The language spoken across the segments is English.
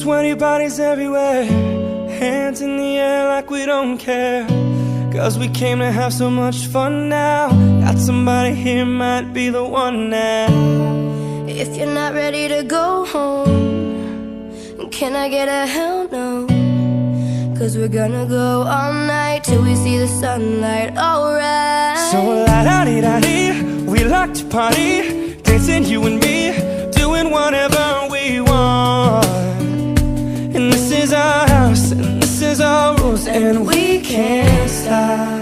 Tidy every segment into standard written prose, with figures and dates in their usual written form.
sweaty bodies everywhere, hands in the air like we don't care. 'Cause we came to have so much fun now. Got somebody here, might be the one now. If you're not ready to go home, can I get a hell no? 'Cause we're gonna go all night till we see the sunlight, alright. So la-da-dee-da-dee, we like to party, dancing you and me, doing whatever we want. And this is our house, and this is our rules, and we can't stop,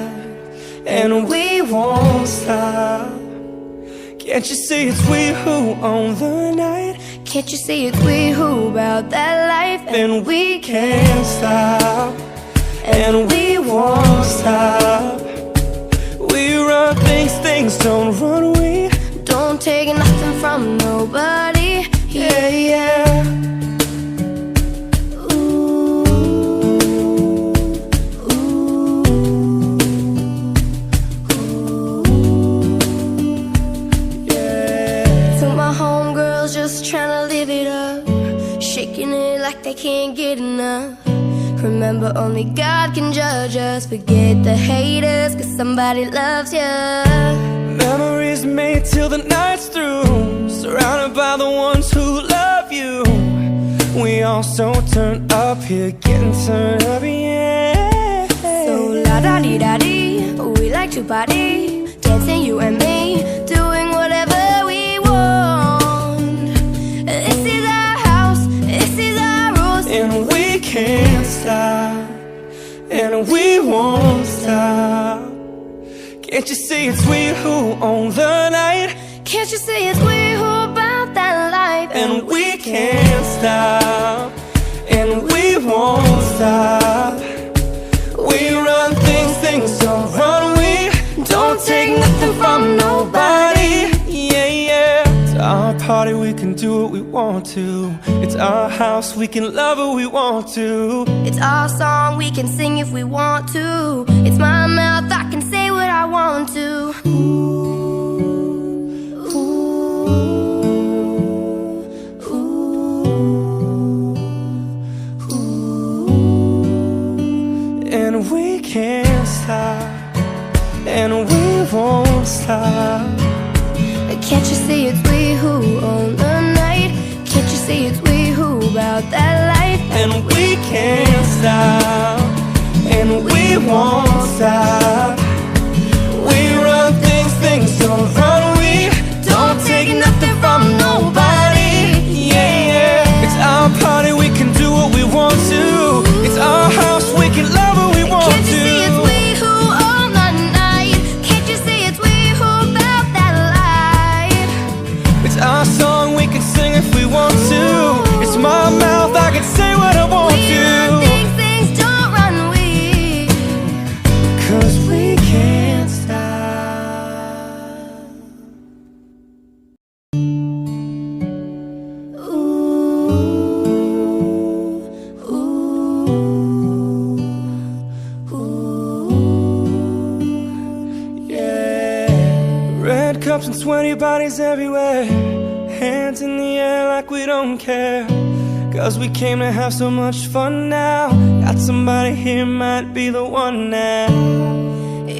and we won't stop. Can't you see it's we who own the night? Can't you see it's we who about that life? And we can't stop, and we won't stop. We run things, things don't run. We don't take nothing from nobody. Yeah, yeah. Tryna live it up, shaking it like they can't get enough. Remember, only God can judge us. Forget the haters, 'cause somebody loves ya. Memories made till the night's through, surrounded by the ones who love you. We all so turned up here, getting turned up, yeah. So la-da-dee-da-dee, we like to party, dancing you and me, doing whatever we and we can't stop, and we won't stop. Can't you see it's we who own the night? Can't you see it's we who about that life? And we can't stop, and we won't stop. We run things, things don't run. We don't take nothing from nobody. Yeah, yeah. It's our party, we can do what we want to. It's our house, we can love who we want to. It's our song, we can sing if we want to. It's my mouth, I can say what I want to. Ooh, ooh, ooh, ooh. And we can't stop, and we won't stop. Can't you see it's we who own the night? Can't you see it's we who about that life? And we can't stop, and we won't stop. We run things, things don't run. We don't take nothing from nobody. Yeah, yeah. It's our party, we can do what we want to. It's our house, we can love who we want to. Can't you see it's we who own the night? Can't you see it's we who about that life? It's our song, we can sing if we want to. It's my mouth, I can say what I want to. Things, things don't run, we 'cause we can't stop. Ooh, ooh, ooh. Yeah. Red cups and sweaty bodies everywhere, hands in the air like we don't care. 'Cause we came to have so much fun now. Got somebody here, might be the one now.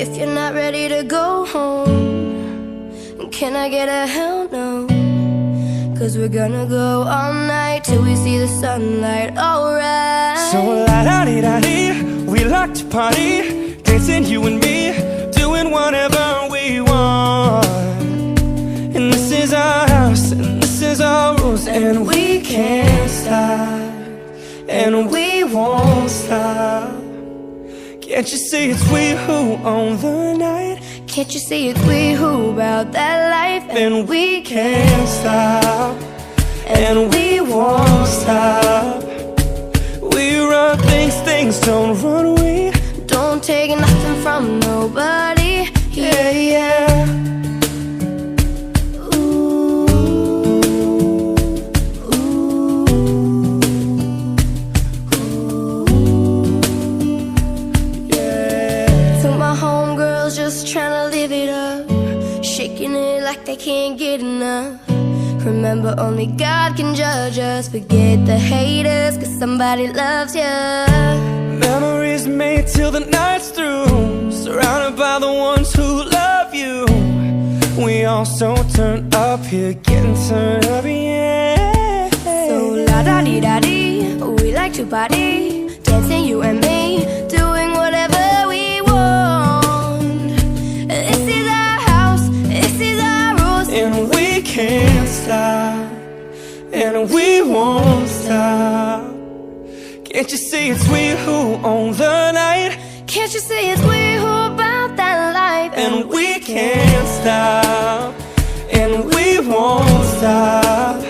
If you're not ready to go home, can I get a hell no? 'Cause we're gonna go all night till we see the sunlight, alright. So la-da-dee-da-dee, we like to party, dancing you and me, doing whatever we want. And this is our house, and this is our rules, and we can't stop, and we won't stop. Can't you see it's we who own the night? Can't you see it's we who about that life? And we can't stop, and we won't stop. We run things, things don't run. We don't take nothing from nobody. Yeah, yeah. Tryna live it up, shaking it like they can't get enough. Remember, only God can judge us. Forget the haters, cause somebody loves you. Memories made till the night's through, surrounded by the ones who love you. We all so turned up here, getting turned up, yeah. So la-da-dee-da-dee, we like to party, dancing you and me, doing whatever we want. This is our house, this is our rules, And we can't stop, and we won't stop. Can't you see it's we who own the night? can't you see it's we who about that life? And we can't stop, and we won't stop.